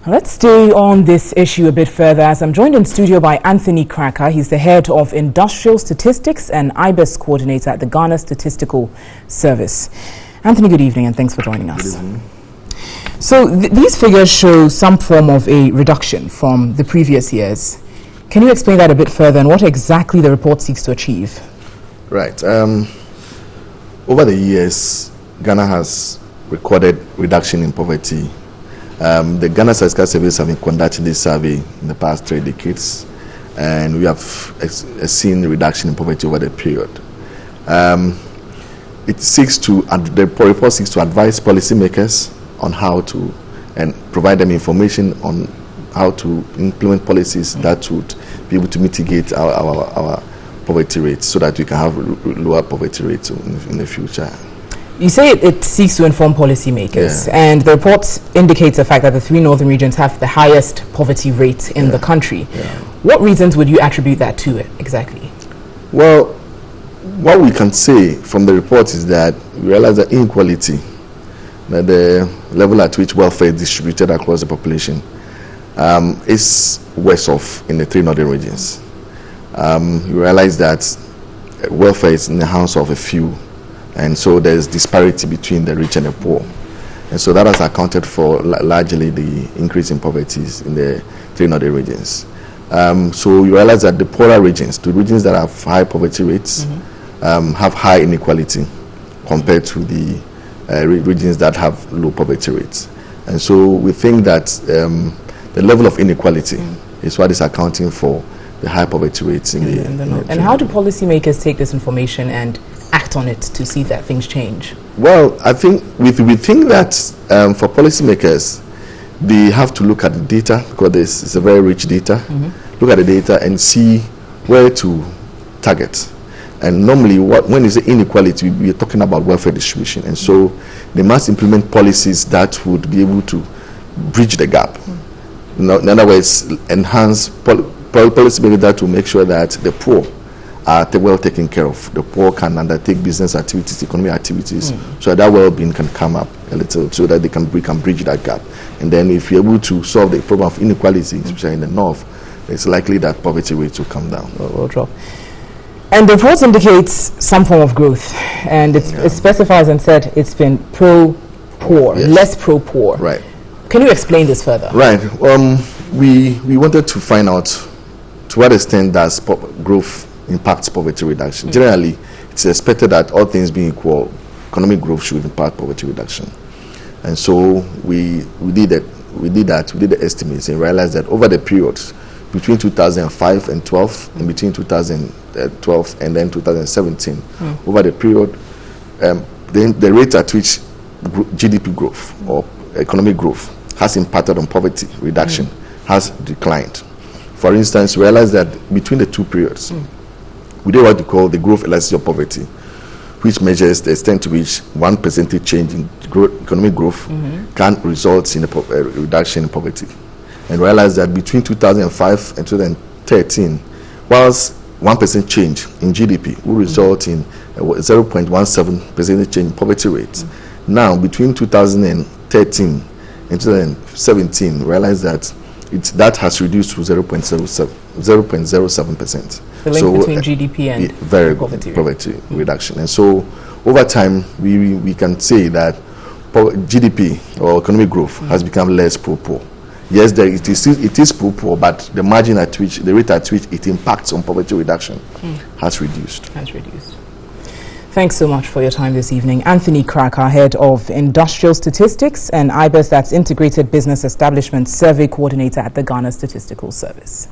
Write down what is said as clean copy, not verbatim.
Let's stay on this issue a bit further as I'm joined in studio by Anthony Cracker. He's the head of Industrial Statistics and IBES coordinator at the Ghana Statistical Service. Anthony, good evening and thanks for joining us. Good evening. So these figures show some form of a reduction from the previous years. Can you explain that a bit further and what exactly the report seeks to achieve? Right. Over the years, Ghana has recorded reduction in poverty. The Ghana Statistical Service have been conducting this survey in the past 3 decades, and we have seen a reduction in poverty over the period. The report seeks to advise policymakers on how to, and provide them information on how to implement policies that would be able to mitigate our poverty rates so that we can have lower poverty rates in the future. You say it seeks to inform policymakers, and the report indicates the fact that the 3 northern regions have the highest poverty rate in the country. What reasons would you attribute that to exactly? Well, what we can say from the report is that we realize that inequality, that the level at which welfare is distributed across the population, is worse off in the 3 northern regions. You realize that welfare is in the hands of a few, and so there's disparity between the rich and the poor, and so that has accounted for largely the increase in poverty in the 3 northern regions. So you realize that the poorer regions, the regions that have high poverty rates, have high inequality compared to the regions that have low poverty rates, and so we think that the level of inequality is what is accounting for the high poverty rates in the north. And how do policymakers take this information and act on it to see that things change? Well, I think we think that for policymakers, they have to look at the data, because it's a very rich data. Look at the data and see where to target. And normally, when you say inequality, we are talking about welfare distribution, and so they must implement policies that would be able to bridge the gap. In other words, enhance policymakers that will make sure that the poor are well taken care of. The poor can undertake business activities, economic activities, so that well-being can come up a little, so that we can bridge that gap. And then if you're able to solve the problem of inequality, especially in the north, it's likely that poverty rates will come down. Will drop. And the report indicates some form of growth, and it specifies and said it's been pro-poor, less pro-poor. Right. Can you explain this further? Right. We wanted to find out to what extent does growth impacts poverty reduction. Generally, it's expected that all things being equal, economic growth should impact poverty reduction. And so we did the estimates and realized that over the period between 2005 and 12, and between 2012 and then 2017, over the period, the rate at which GDP growth or economic growth has impacted on poverty reduction has declined. For instance, realize that between the 2 periods, we did what we call the growth elasticity of poverty, which measures the extent to which 1% change in economic growth can result in a reduction in poverty. And realize that between 2005 and 2013, whilst 1% change in GDP will result in a 0.17% change in poverty rate. Now, between 2013 and 2017, realize that that has reduced to 0.07%. The link between GDP and poverty reduction. And so, over time, we can say that GDP or economic growth has become less pro-poor. Yes, it is pro-poor, but the margin at which, the rate at which it impacts on poverty reduction has reduced. Thanks so much for your time this evening. Anthony Cracker, head of Industrial Statistics and IBES, that's Integrated Business Establishment Survey Coordinator at the Ghana Statistical Service.